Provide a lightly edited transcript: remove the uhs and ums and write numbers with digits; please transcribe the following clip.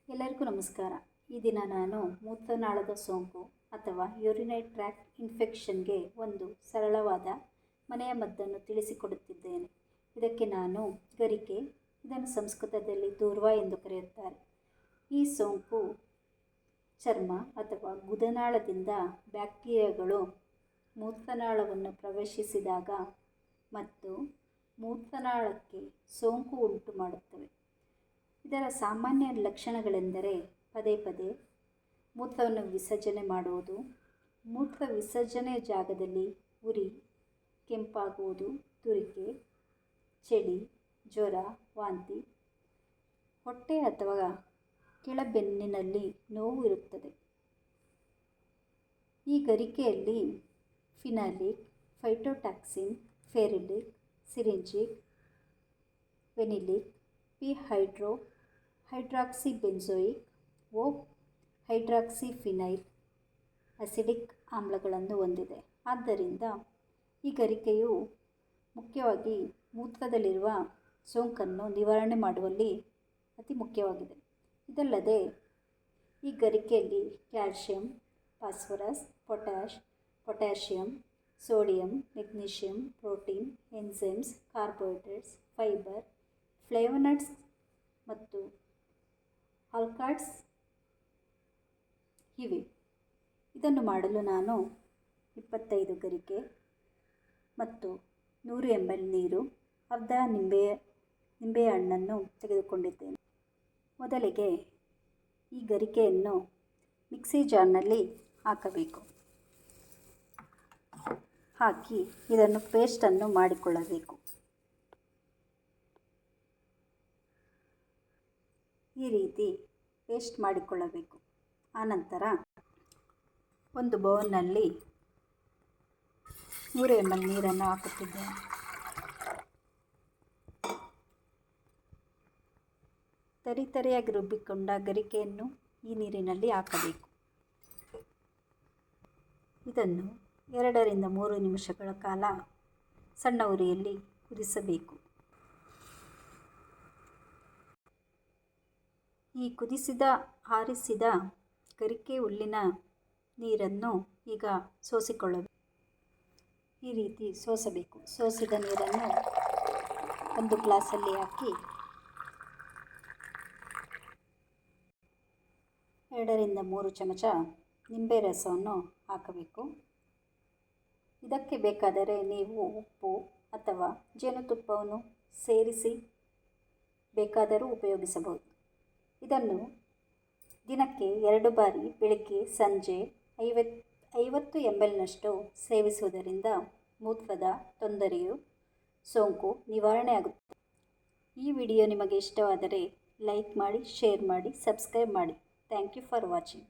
ಎಲ್ಲರಿಗೂ ನಮಸ್ಕಾರ. ಈ ದಿನ ನಾನು ಮೂತ್ರನಾಳದ ಸೋಂಕು ಅಥವಾ ಯೂರಿನರಿ ಟ್ರ್ಯಾಕ್ಟ್ ಇನ್ಫೆಕ್ಷನ್ಗೆ ಒಂದು ಸರಳವಾದ ಮನೆಯ ಮದ್ದನ್ನು ತಿಳಿಸಿಕೊಡುತ್ತಿದ್ದೇನೆ. ಇದಕ್ಕೆ ನಾನು ಗರಿಕೆ, ಇದನ್ನು ಸಂಸ್ಕೃತದಲ್ಲಿ ದೂರ್ವ ಎಂದು ಕರೆಯುತ್ತಾರೆ. ಈ ಸೋಂಕು ಚರ್ಮ ಅಥವಾ ಗುದನಾಳದಿಂದ ಬ್ಯಾಕ್ಟೀರಿಯಾಗಳು ಮೂತ್ರನಾಳವನ್ನು ಪ್ರವೇಶಿಸಿದಾಗ ಮತ್ತು ಮೂತ್ರನಾಳಕ್ಕೆ ಸೋಂಕು ಉಂಟು ಮಾಡುತ್ತವೆ. ಇದರ ಸಾಮಾನ್ಯ ಲಕ್ಷಣಗಳೆಂದರೆ ಪದೇ ಪದೇ ಮೂತ್ರವನ್ನು ವಿಸರ್ಜನೆ ಮಾಡುವುದು, ಮೂತ್ರ ವಿಸರ್ಜನೆಯ ಜಾಗದಲ್ಲಿ ಉರಿ, ಕೆಂಪಾಗುವುದು, ತುರಿಕೆ, ಚಳಿ, ಜ್ವರ, ವಾಂತಿ, ಹೊಟ್ಟೆ ಅಥವಾ ಕೆಳಬೆನ್ನಿನಲ್ಲಿ ನೋವು ಇರುತ್ತದೆ. ಈ ಗರಿಕೆಯಲ್ಲಿ ಫಿನಾಲಿಕ್, ಫೈಟೋಟಾಕ್ಸಿನ್, ಫೆರಿಲಿಕ್, ಸಿರಿಂಜಿಕ್, ವೆನಿಲಿಕ್, ಹೈಡ್ರಾಕ್ಸಿಬೆಂಜೋಯಿಕ್, ಹೈಡ್ರಾಕ್ಸಿಫಿನೈಲ್ ಅಸಿಡಿಕ್ ಆಮ್ಲಗಳನ್ನು ಹೊಂದಿದೆ. ಆದ್ದರಿಂದ ಈ ಗರಿಕೆಯು ಮುಖ್ಯವಾಗಿ ಮೂತ್ರದಲ್ಲಿರುವ ಸೋಂಕನ್ನು ನಿವಾರಣೆ ಮಾಡುವಲ್ಲಿ ಅತಿ ಮುಖ್ಯವಾಗಿದೆ. ಇದಲ್ಲದೆ ಈ ಗರಿಕೆಯಲ್ಲಿ calcium, phosphorus, potassium, sodium, magnesium, protein, enzymes, carbohydrates, fibre, flavonoids ಮತ್ತು ಆಲ್ಕಲಾಯ್ಡ್ಸ್ ಇವೆ. ಇದನ್ನು ಮಾಡಲು ನಾನು 25 ಗರಿಕೆ ಮತ್ತು 100 ml ನೀರು, ಅರ್ಧ ನಿಂಬೆಯ ಹಣ್ಣನ್ನು ತೆಗೆದುಕೊಂಡಿದ್ದೇನೆ. ಮೊದಲಿಗೆ ಈ ಗರಿಕೆಯನ್ನು ಮಿಕ್ಸಿ ಜಾರ್ನಲ್ಲಿ ಹಾಕಬೇಕು. ಹಾಕಿ ಇದನ್ನು ಪೇಸ್ಟನ್ನು ಮಾಡಿಕೊಳ್ಳಬೇಕು. ಈ ರೀತಿ ಪೇಸ್ಟ್ ಮಾಡಿಕೊಳ್ಳಬೇಕು. ಆನಂತರ ಒಂದು ಬೌಲ್ನಲ್ಲಿ 100 ml ನೀರನ್ನು ಹಾಕುತ್ತಿದ್ದೇನೆ. ತರಿಯಾಗಿ ರುಬ್ಬಿಕೊಂಡ ಗರಿಕೆಯನ್ನು ಈ ನೀರಿನಲ್ಲಿ ಹಾಕಬೇಕು. ಇದನ್ನು 2 ರಿಂದ 3 ನಿಮಿಷಗಳ ಕಾಲ ಸಣ್ಣ ಉರಿಯಲ್ಲಿ ಕುದಿಸಬೇಕು. ಈ ಆರಿಸಿದ ಗರಿಕೆ ಹುಲ್ಲಿನ ನೀರನ್ನು ಈಗ ಸೋಸಿಕೊಳ್ಳಬೇಕು. ಈ ರೀತಿ ಸೋಸಬೇಕು. ಸೋಸಿದ ನೀರನ್ನು ಒಂದು ಗ್ಲಾಸಲ್ಲಿ ಹಾಕಿ 2 ರಿಂದ 3 ಚಮಚ ನಿಂಬೆ ರಸವನ್ನು ಹಾಕಬೇಕು. ಇದಕ್ಕೆ ಬೇಕಾದರೆ ನೀವು ಉಪ್ಪು ಅಥವಾ ಜೇನುತುಪ್ಪವನ್ನು ಸೇರಿಸಿ ಬೇಕಾದರೂ ಉಪಯೋಗಿಸಬಹುದು. ಇದನ್ನು ದಿನಕ್ಕೆ 2 ಬಾರಿ ಬೆಳಗ್ಗೆ ಸಂಜೆ 50 ml ಸೇವಿಸುವುದರಿಂದ ಮೂತ್ರದ ತೊಂದರೆಯು ಸೋಂಕು ನಿವಾರಣೆ ಆಗುತ್ತದೆ. ಈ ವಿಡಿಯೋ ನಿಮಗೆ ಇಷ್ಟವಾದರೆ ಲೈಕ್ ಮಾಡಿ, ಶೇರ್ ಮಾಡಿ, ಸಬ್ಸ್ಕ್ರೈಬ್ ಮಾಡಿ. Thank you for watching.